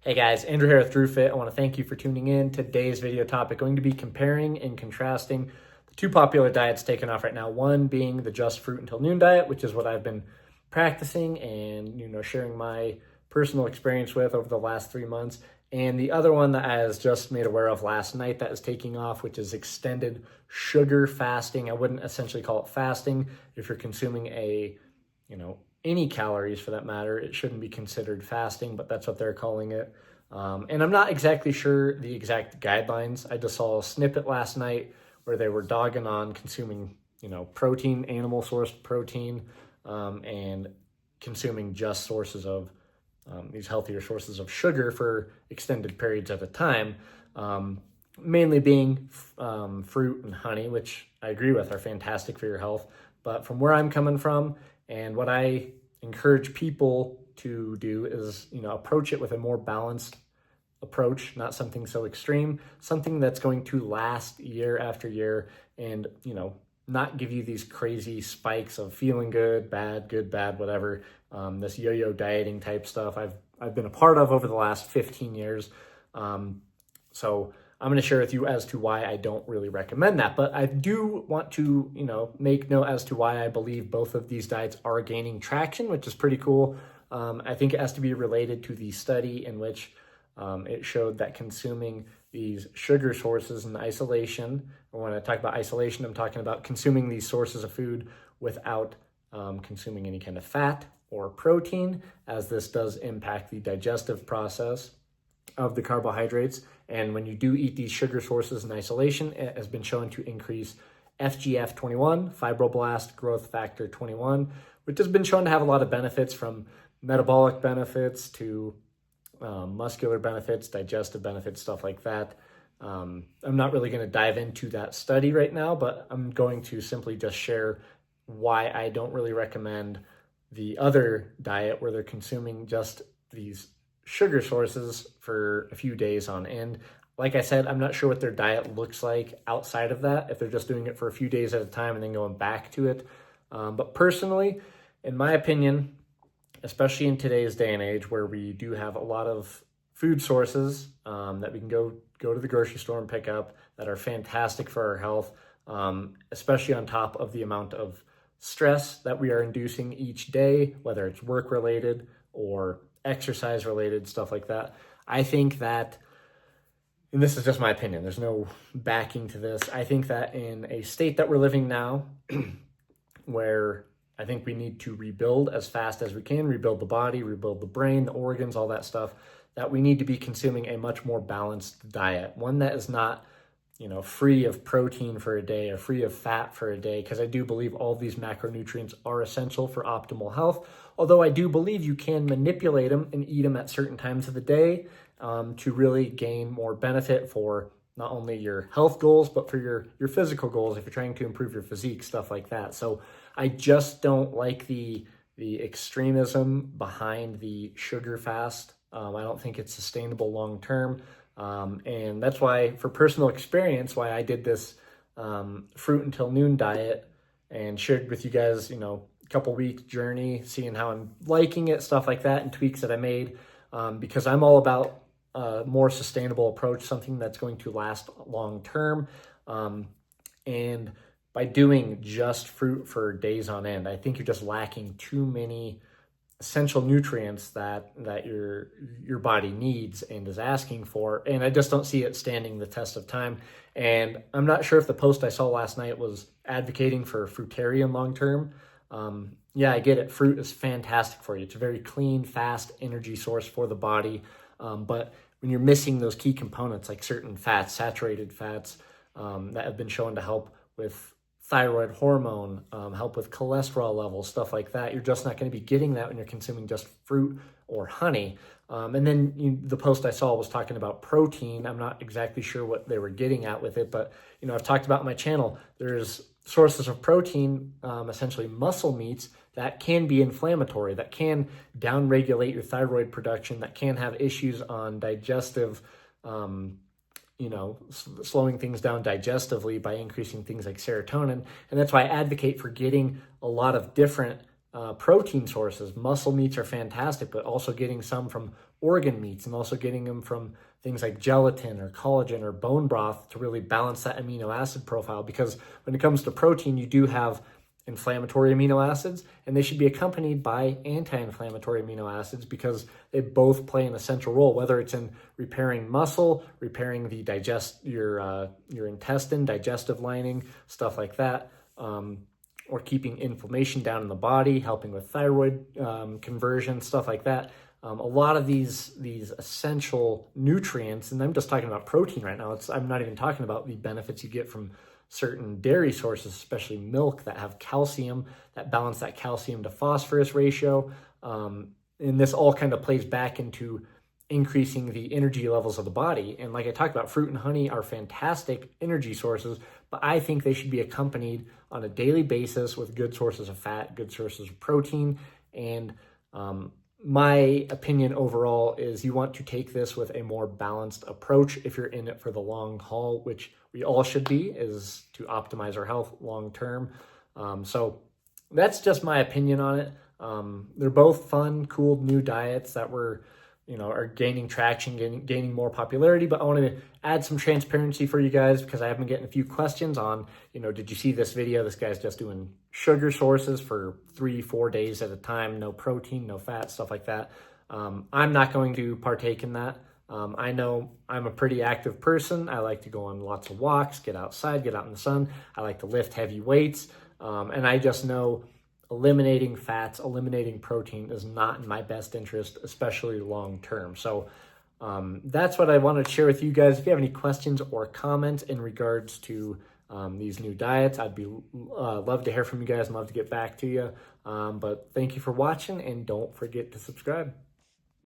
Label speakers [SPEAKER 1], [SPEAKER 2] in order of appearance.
[SPEAKER 1] Hey guys, Andrew here with DrewFit. I want to thank you for tuning in. Today's video topic going to be comparing and contrasting the two popular diets taken off right now. One being the just fruit until noon diet, which is what I've been practicing and sharing my personal experience with over the last 3 months. And the other one that I was just made aware of last night that is taking off, which is extended sugar fasting. I wouldn't essentially call it fasting. If you're consuming any calories for that matter, it shouldn't be considered fasting, but that's what they're calling it. And I'm not exactly sure the exact guidelines. I just saw a snippet last night where they were dogging on consuming, protein, animal sourced protein, and consuming just sources of these healthier sources of sugar for extended periods at a time. Mainly being fruit and honey, which I agree with are fantastic for your health. But from where I'm coming from, and what I encourage people to do is, approach it with a more balanced approach, not something so extreme, something that's going to last year after year and, not give you these crazy spikes of feeling good, bad, whatever. This yo-yo dieting type stuff I've been a part of over the last 15 years. So I'm going to share with you as to why I don't really recommend that. But I do want to, make note as to why I believe both of these diets are gaining traction, which is pretty cool. I think it has to be related to the study in which it showed that consuming these sugar sources in isolation, and when I talk about isolation, I'm talking about consuming these sources of food without consuming any kind of fat or protein, as this does impact the digestive process of the carbohydrates. And when you do eat these sugar sources in isolation, it has been shown to increase FGF21, fibroblast growth factor 21, which has been shown to have a lot of benefits, from metabolic benefits to muscular benefits, digestive benefits, stuff like that. I'm not really going to dive into that study right now, but I'm going to simply just share why I don't really recommend the other diet where they're consuming just these sugar sources for a few days on end. Like I said, I'm not sure what their diet looks like outside of that, if they're just doing it for a few days at a time and then going back to it. But personally, in my opinion, especially in today's day and age where we do have a lot of food sources that we can go to the grocery store and pick up that are fantastic for our health, especially on top of the amount of stress that we are inducing each day, whether it's work related or exercise related, stuff like that. I think that, and this is just my opinion, there's no backing to this, I think that in a state that we're living now, where I think we need to rebuild as fast as we can, rebuild the body, rebuild the brain, the organs, all that stuff, that we need to be consuming a much more balanced diet, one that is not free of protein for a day or free of fat for a day, because I do believe all these macronutrients are essential for optimal health. Although I do believe you can manipulate them and eat them at certain times of the day to really gain more benefit for not only your health goals, but for your physical goals if you're trying to improve your physique, stuff like that. So I just don't like the extremism behind the sugar fast. I don't think it's sustainable long term. And that's why, for personal experience, why I did this fruit until noon diet and shared with you guys, a couple week journey, seeing how I'm liking it, stuff like that, and tweaks that I made, because I'm all about a more sustainable approach, something that's going to last long term. And by doing just fruit for days on end, I think you're just lacking too many essential nutrients that your body needs and is asking for, and I just don't see it standing the test of time. And I'm not sure if the post I saw last night was advocating for fruitarian long term. Yeah, I get it. Fruit is fantastic for you. It's a very clean, fast energy source for the body. But when you're missing those key components like certain fats, saturated fats, that have been shown to help with thyroid hormone, help with cholesterol levels, stuff like that, you're just not going to be getting that when you're consuming just fruit or honey. And then the post I saw was talking about protein. I'm not exactly sure what they were getting at with it, but I've talked about on my channel, there's sources of protein, essentially muscle meats, that can be inflammatory, that can downregulate your thyroid production, that can have issues on digestive, slowing things down digestively by increasing things like serotonin. And that's why I advocate for getting a lot of different protein sources. Muscle meats are fantastic, but also getting some from organ meats and also getting them from things like gelatin or collagen or bone broth to really balance that amino acid profile. Because when it comes to protein, you do have inflammatory amino acids, and they should be accompanied by anti-inflammatory amino acids because they both play an essential role, whether it's in repairing muscle, repairing your intestine, digestive lining, stuff like that, or keeping inflammation down in the body, helping with thyroid conversion, stuff like that. A lot of these essential nutrients, and I'm just talking about protein right now. I'm not even talking about the benefits you get from certain dairy sources, especially milk, that have calcium, that balance that calcium to phosphorus ratio. And this all kind of plays back into increasing the energy levels of the body. And like I talked about, fruit and honey are fantastic energy sources, but I think they should be accompanied on a daily basis with good sources of fat, good sources of protein. And my opinion overall is you want to take this with a more balanced approach if you're in it for the long haul, which we all should be, is to optimize our health long term. So that's just my opinion on it. They're both fun, cool new diets that are gaining traction, gaining more popularity, but I want to add some transparency for you guys because I have been getting a few questions on, did you see this video? This guy's just doing sugar sources for 3-4 days at a time, no protein, no fat, stuff like that. I'm not going to partake in that. I know I'm a pretty active person. I like to go on lots of walks, get outside, get out in the sun. I like to lift heavy weights. And I just know eliminating fats, eliminating protein is not in my best interest, especially long term. So that's what I wanted to share with you guys. If you have any questions or comments in regards to these new diets, I'd be love to hear from you guys and love to get back to you. But thank you for watching, and don't forget to subscribe.